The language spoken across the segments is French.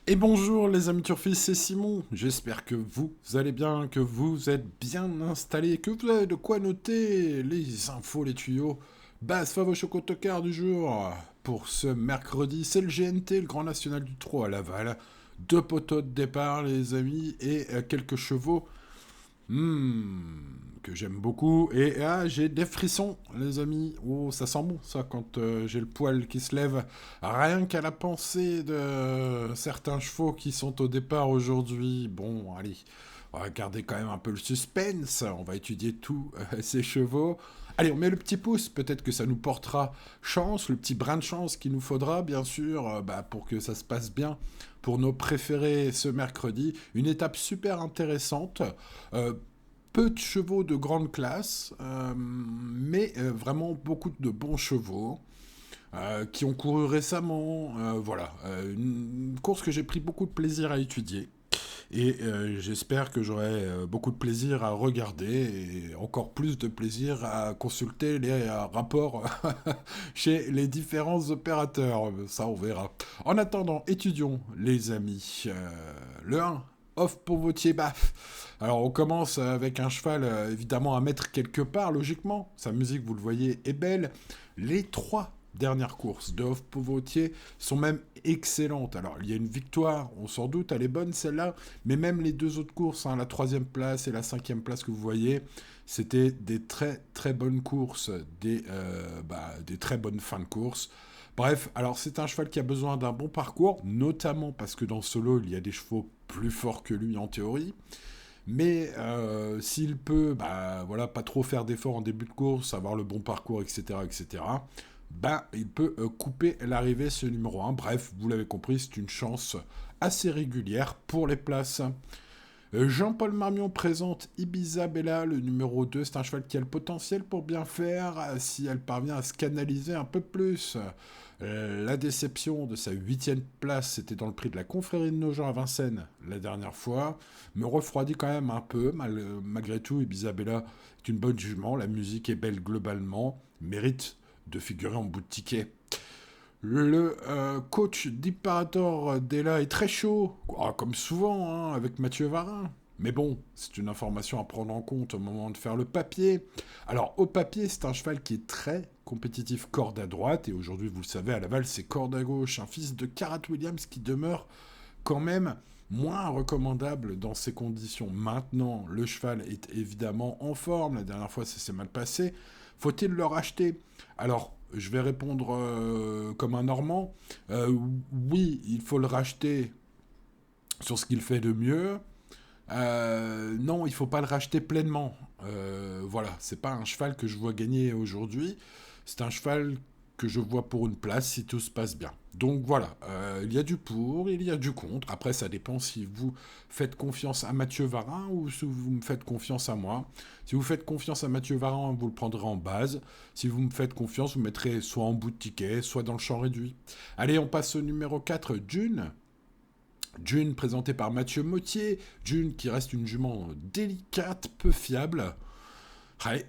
Et bonjour les amis turfistes, c'est Simon. J'espère que vous allez bien, que vous êtes bien installés, que vous avez de quoi noter les infos, les tuyaux. Bas Favo Chocotocard du jour. Pour ce mercredi, c'est le GNT, le Grand National du Trot à Laval. Deux poteaux de départ les amis et quelques chevaux que j'aime beaucoup. Et j'ai des frissons, les amis. Oh, ça sent bon, ça, quand j'ai le poil qui se lève. Rien qu'à la pensée de certains chevaux qui sont au départ aujourd'hui. Bon, allez, on va garder quand même un peu le suspense. On va étudier tous ces chevaux. Allez, on met le petit pouce. Peut-être que ça nous portera chance, le petit brin de chance qu'il nous faudra, bien sûr, pour que ça se passe bien pour nos préférés ce mercredi. Une étape super intéressante. Euh, Peu de chevaux de grande classe, mais vraiment beaucoup de bons chevaux qui ont couru récemment. Voilà, une course que j'ai pris beaucoup de plaisir à étudier. Et j'espère que j'aurai beaucoup de plaisir à regarder et encore plus de plaisir à consulter les rapports chez les différents opérateurs. Ça, on verra. En attendant, étudions, les amis. Le 1, off pour Vautier Baf. Alors, on commence avec un cheval, évidemment, à mettre quelque part, logiquement. Sa musique, vous le voyez, est belle. Les trois dernières courses de Off Vautier sont même excellentes. Alors, il y a une victoire, on s'en doute, elle est bonne celle-là, mais même les deux autres courses, hein, la troisième place et la cinquième place que vous voyez, c'était des très très bonnes courses, des très bonnes fins de course. Bref, alors c'est un cheval qui a besoin d'un bon parcours, notamment parce que dans ce lot, il y a des chevaux plus forts que lui en théorie. Mais s'il peut, voilà, pas trop faire d'efforts en début de course, avoir le bon parcours, etc., etc., il peut couper l'arrivée, ce numéro un. Bref, vous l'avez compris, c'est une chance assez régulière pour les places. Jean-Paul Marmion présente Ibiza Bella, le numéro 2. C'est un cheval qui a le potentiel pour bien faire si elle parvient à se canaliser un peu plus. La déception de sa huitième place, c'était dans le prix de la confrérie de Nogent à Vincennes la dernière fois, me refroidit quand même un peu. Malgré tout, Ibiza Bella est une bonne jument, la musique est belle globalement, mérite de figurer en bout de ticket. Le coach d'Imperator Della est très chaud, comme souvent hein, avec Mathieu Varin. Mais bon, c'est une information à prendre en compte au moment de faire le papier. Alors, au papier, c'est un cheval qui est très compétitif corde à droite, et aujourd'hui, vous le savez, à Laval, c'est corde à gauche. Un fils de Karat Williams qui demeure quand même moins recommandable dans ces conditions. Maintenant, le cheval est évidemment en forme. La dernière fois, ça s'est mal passé. Faut-il le racheter? Alors, je vais répondre comme un Normand. Euh, oui, il faut le racheter sur ce qu'il fait de mieux. Non, il faut pas le racheter pleinement. Voilà, c'est pas un cheval que je vois gagner aujourd'hui. C'est un cheval que je vois pour une place si tout se passe bien. Donc voilà, il y a du pour, il y a du contre. Après, ça dépend si vous faites confiance à Mathieu Varin ou si vous me faites confiance à moi. Si vous faites confiance à Mathieu Varin, vous le prendrez en base. Si vous me faites confiance, vous mettrez soit en bout de ticket, soit dans le champ réduit. Allez, on passe au numéro 4, Dune. June présenté par Mathieu Mottier. June qui reste une jument délicate, peu fiable. Ouais,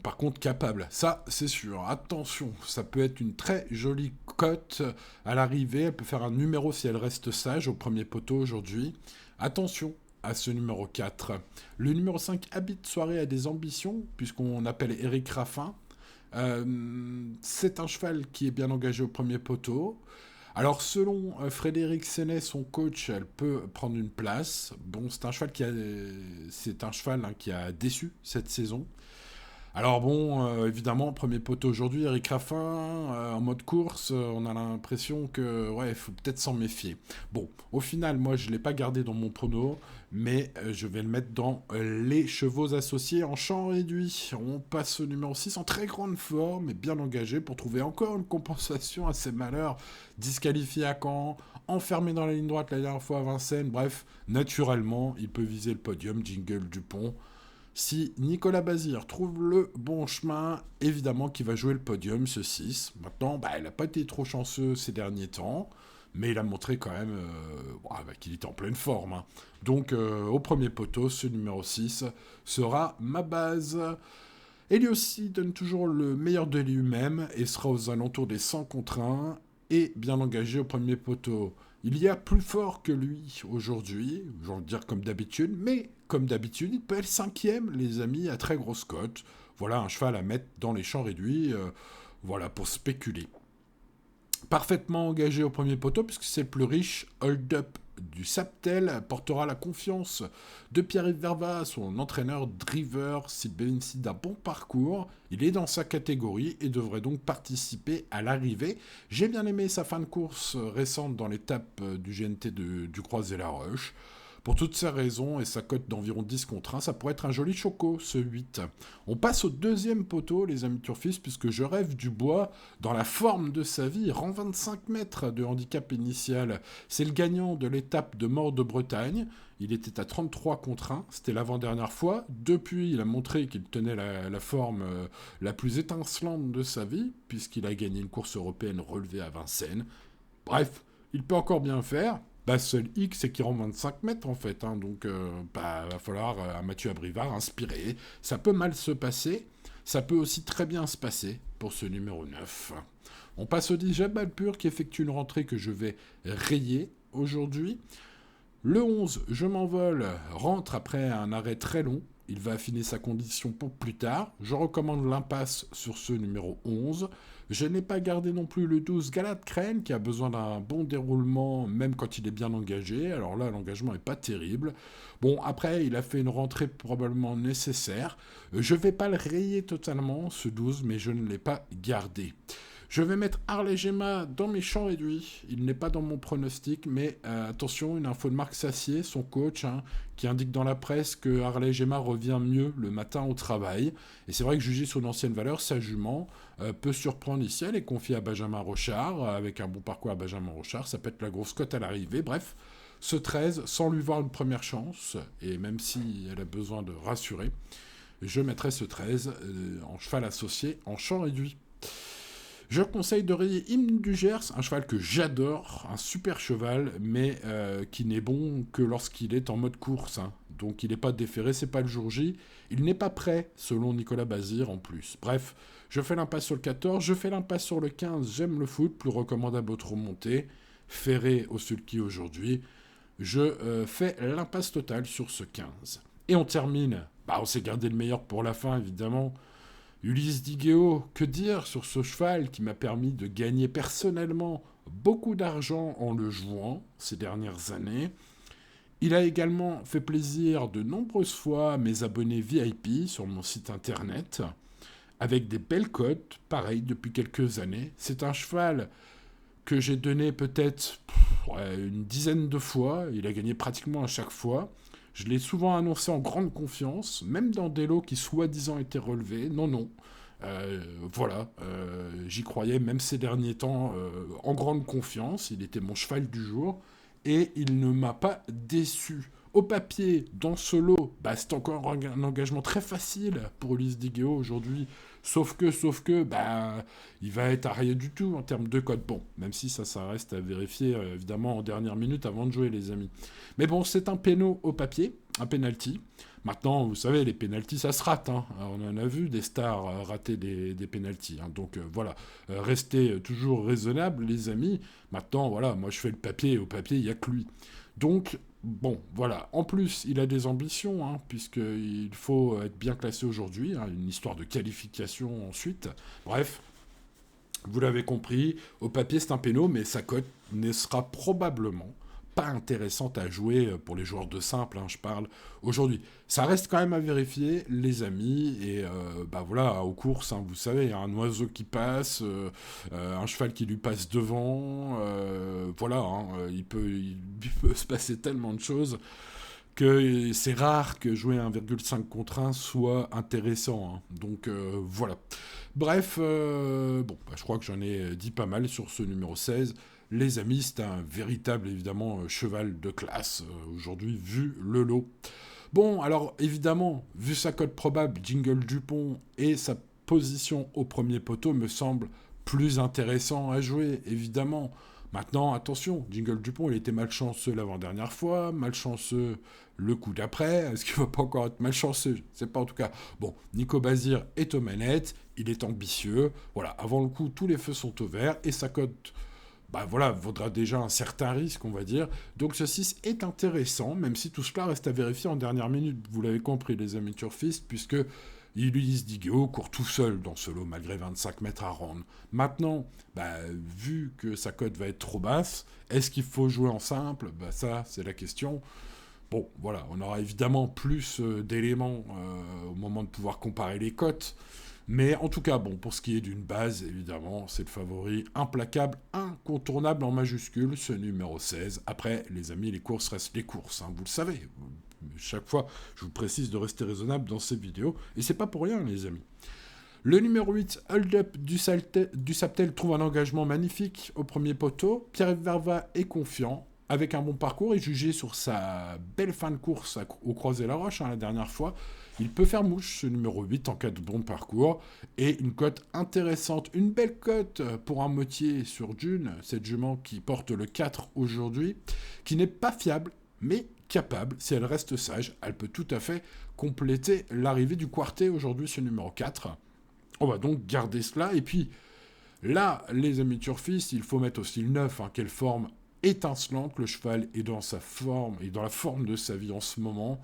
par contre capable, ça c'est sûr. Attention, ça peut être une très jolie cote à l'arrivée. Elle peut faire un numéro si elle reste sage au premier poteau aujourd'hui. Attention à ce numéro 4. Le numéro 5 habite soirée a des ambitions, puisqu'on appelle Eric Raffin. C'est un cheval qui est bien engagé au premier poteau. Alors, selon Frédéric Senet, son coach, elle peut prendre une place. Bon, c'est un cheval hein, qui a déçu cette saison. Alors bon, évidemment, premier poteau aujourd'hui, Eric Raffin, en mode course, on a l'impression que, ouais, il faut peut-être s'en méfier. Bon, au final, moi, je ne l'ai pas gardé dans mon prono, mais je vais le mettre dans les chevaux associés en champ réduit. On passe au numéro 6 en très grande forme et bien engagé pour trouver encore une compensation à ses malheurs. Disqualifié à Caen, enfermé dans la ligne droite la dernière fois à Vincennes, bref, naturellement, il peut viser le podium, Jingle Dupont. Si Nicolas Bazir trouve le bon chemin, évidemment qu'il va jouer le podium, ce 6. Maintenant, il n'a pas été trop chanceux ces derniers temps, mais il a montré quand même qu'il était en pleine forme, hein. Donc, au premier poteau, ce numéro 6 sera ma base. Et lui aussi donne toujours le meilleur de lui-même et sera aux alentours des 100 contre 1 et bien engagé au premier poteau. Il y a plus fort que lui aujourd'hui, j'ai envie de dire comme d'habitude, mais comme d'habitude, il peut être cinquième, les amis, à très grosse cote. Voilà un cheval à mettre dans les champs réduits, voilà, pour spéculer. Parfaitement engagé au premier poteau, puisque c'est le plus riche, Hold Up du Saptel portera la confiance de Pierre-Yves Verva, son entraîneur driver, s'il bénéficie d'un bon parcours. Il est dans sa catégorie et devrait donc participer à l'arrivée. J'ai bien aimé sa fin de course récente dans l'étape du GNT du Croisé-la-Roche. Pour toutes ces raisons et sa cote d'environ 10 contre 1, ça pourrait être un joli choco, ce 8. On passe au deuxième poteau, les amis turfistes, puisque je rêve du bois dans la forme de sa vie. Rend 25 mètres de handicap initial. C'est le gagnant de l'étape de Mort de Bretagne. Il était à 33 contre 1, c'était l'avant-dernière fois. Depuis, il a montré qu'il tenait la forme la plus étincelante de sa vie, puisqu'il a gagné une course européenne relevée à Vincennes. Bref, il peut encore bien faire. Seul X, c'est qu'il rend 25 mètres en fait. Donc, va falloir à Mathieu Abrivard inspirer. Ça peut mal se passer. Ça peut aussi très bien se passer pour ce numéro 9. On passe au Dijab Alpur qui effectue une rentrée que je vais rayer aujourd'hui. Le 11, Je m'envole, rentre après un arrêt très long. Il va affiner sa condition pour plus tard. Je recommande l'impasse sur ce numéro 11. Je n'ai pas gardé non plus le 12 Galate Crane qui a besoin d'un bon déroulement même quand il est bien engagé. Alors là, l'engagement n'est pas terrible. Bon, après, il a fait une rentrée probablement nécessaire. Je ne vais pas le rayer totalement, ce 12, mais je ne l'ai pas gardé. Je vais mettre Harley Gemma dans mes champs réduits. Il n'est pas dans mon pronostic, mais attention, une info de Marc Sassier, son coach, qui indique dans la presse que Harley Gemma revient mieux le matin au travail. Et c'est vrai que jugé sur une ancienne valeur, sa jument peut surprendre ici. Elle est confiée à Benjamin Rochard, avec un bon parcours à Benjamin Rochard. Ça peut être la grosse cote à l'arrivée. Bref, ce 13, sans lui voir une première chance, et même si elle a besoin de rassurer, je mettrai ce 13 en cheval associé en champ réduit. Je conseille de rayer Hymne du Gers, un cheval que j'adore, un super cheval, mais qui n'est bon que lorsqu'il est en mode course. Donc il n'est pas déféré, c'est pas le jour J. Il n'est pas prêt, selon Nicolas Bazir en plus. Bref, je fais l'impasse sur le 14, je fais l'impasse sur le 15, j'aime le foot, plus recommandable autre remontée. Ferré au sulky aujourd'hui. Je fais l'impasse totale sur ce 15. Et on termine, on s'est gardé le meilleur pour la fin évidemment. Ulysse Digeo, que dire sur ce cheval qui m'a permis de gagner personnellement beaucoup d'argent en le jouant ces dernières années. Il a également fait plaisir de nombreuses fois à mes abonnés VIP sur mon site internet, avec des belles cotes, pareil, depuis quelques années. C'est un cheval que j'ai donné peut-être une dizaine de fois, il a gagné pratiquement à chaque fois. Je l'ai souvent annoncé en grande confiance, même dans des lots qui soi-disant étaient relevés. Non. J'y croyais même ces derniers temps en grande confiance. Il était mon cheval du jour et il ne m'a pas déçu. Au papier, dans ce lot, c'est encore un engagement très facile pour Ulysse Digeo aujourd'hui. Sauf que, il va être à rien du tout en termes de code. Bon, même si ça reste à vérifier, évidemment, en dernière minute avant de jouer, les amis. Mais bon, c'est un péno au papier, un penalty. Maintenant, vous savez, les penalties, ça se rate. On en a vu des stars rater des penalties. Donc voilà, restez toujours raisonnables, les amis. Maintenant, voilà, moi je fais le papier, et au papier, il n'y a que lui. Donc, bon, voilà. En plus, il a des ambitions, puisqu'il faut être bien classé aujourd'hui. Une histoire de qualification ensuite. Bref, vous l'avez compris, au papier, c'est un péno, mais sa cote ne sera probablement pas intéressante à jouer pour les joueurs de simple, je parle aujourd'hui. Ça reste quand même à vérifier, les amis, et aux courses, vous savez, un oiseau qui passe, un cheval qui lui passe devant, il peut se passer tellement de choses que c'est rare que jouer 1,5 contre 1 soit intéressant. Donc voilà. Bref, je crois que j'en ai dit pas mal sur ce numéro 16. Les amis, c'est un véritable, évidemment, cheval de classe, aujourd'hui, vu le lot. Bon, alors, évidemment, vu sa cote probable, Jingle Dupont et sa position au premier poteau me semble plus intéressant à jouer, évidemment. Maintenant, attention, Jingle Dupont, il était malchanceux l'avant-dernière fois, malchanceux le coup d'après. Est-ce qu'il ne va pas encore être malchanceux? Je ne sais pas en tout cas. Bon, Nico Bazir est aux manettes, il est ambitieux. Voilà, avant le coup, tous les feux sont au vert et sa cote bah voilà, vaudra déjà un certain risque, on va dire. Donc ce 6 est intéressant, même si tout cela reste à vérifier en dernière minute. Vous l'avez compris, les amis turfistes, puisque Ulysse Digueau court tout seul dans ce lot, malgré 25 mètres à rendre. Maintenant, bah, vu que sa cote va être trop basse, est-ce qu'il faut jouer en simple? Bah ça, c'est la question. Bon, voilà, on aura évidemment plus d'éléments au moment de pouvoir comparer les cotes. Mais en tout cas, bon, pour ce qui est d'une base, évidemment, c'est le favori implacable, incontournable en majuscule, ce numéro 16. Après, les amis, les courses restent les courses, hein, vous le savez. Chaque fois, je vous précise de rester raisonnable dans ces vidéos. Et c'est pas pour rien, les amis. Le numéro 8, Hold Up du Saptel, trouve un engagement magnifique au premier poteau. Pierre-Yves Verva est confiant, avec un bon parcours et jugé sur sa belle fin de course au Croisé-la-Roche la dernière fois. Il peut faire mouche, ce numéro 8, en cas de bon parcours. Et une cote intéressante, une belle cote pour un motier sur Dune, cette jument qui porte le 4 aujourd'hui, qui n'est pas fiable, mais capable, si elle reste sage. Elle peut tout à fait compléter l'arrivée du quartet aujourd'hui, ce numéro 4. On va donc garder cela. Et puis, là, les amis turfistes, il faut mettre aussi le 9, hein, quelle forme étincelante. Le cheval est dans sa forme, et dans la forme de sa vie en ce moment.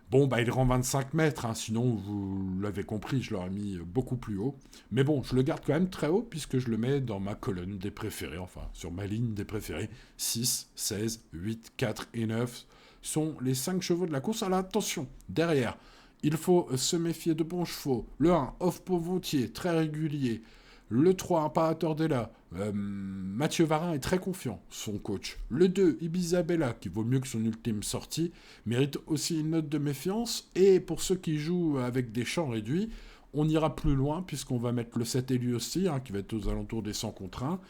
Bon, bah, il rend 25 mètres, hein, sinon, vous l'avez compris, je l'aurais mis beaucoup plus haut. Mais bon, je le garde quand même très haut, puisque je le mets dans ma colonne des préférés, enfin, sur ma ligne des préférés. 6, 16, 8, 4 et 9 sont les 5 chevaux de la course. Alors attention, derrière, il faut se méfier de bons chevaux. Le 1, Off Vautier, très régulier. Le 3, Imparator Della. Mathieu Varin est très confiant, son coach. Le 2, Ibiza Bella, qui vaut mieux que son ultime sortie, mérite aussi une note de méfiance. Et pour ceux qui jouent avec des champs réduits, on ira plus loin, puisqu'on va mettre le 7 élu aussi, hein, qui va être aux alentours des 100 contre 1,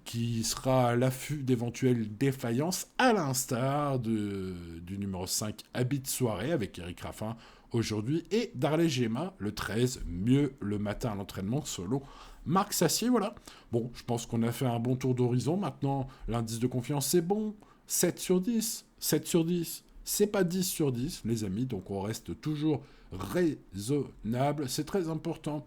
qui sera à l'affût d'éventuelles défaillances, à l'instar du numéro 5, Habit de soirée, avec Eric Raffin aujourd'hui, et Darley Gemma, le 13, mieux le matin à l'entraînement solo. Marc Sassier, voilà. Bon, je pense qu'on a fait un bon tour d'horizon. Maintenant, l'indice de confiance, c'est bon. 7 sur 10. 7 sur 10. C'est pas 10 sur 10, les amis. Donc, on reste toujours raisonnable. C'est très important.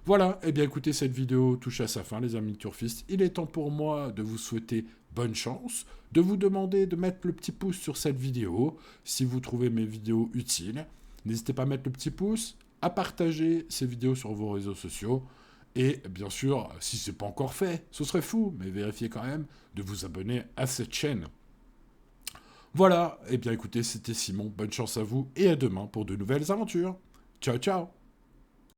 Voilà, eh bien écoutez, cette vidéo touche à sa fin, les amis turfistes. Il est temps pour moi de vous souhaiter bonne chance, de vous demander de mettre le petit pouce sur cette vidéo si vous trouvez mes vidéos utiles. N'hésitez pas à mettre le petit pouce, à partager ces vidéos sur vos réseaux sociaux. Et bien sûr, si ce n'est pas encore fait, ce serait fou, mais vérifiez quand même de vous abonner à cette chaîne. Voilà, eh bien écoutez, c'était Simon, bonne chance à vous et à demain pour de nouvelles aventures. Ciao ciao.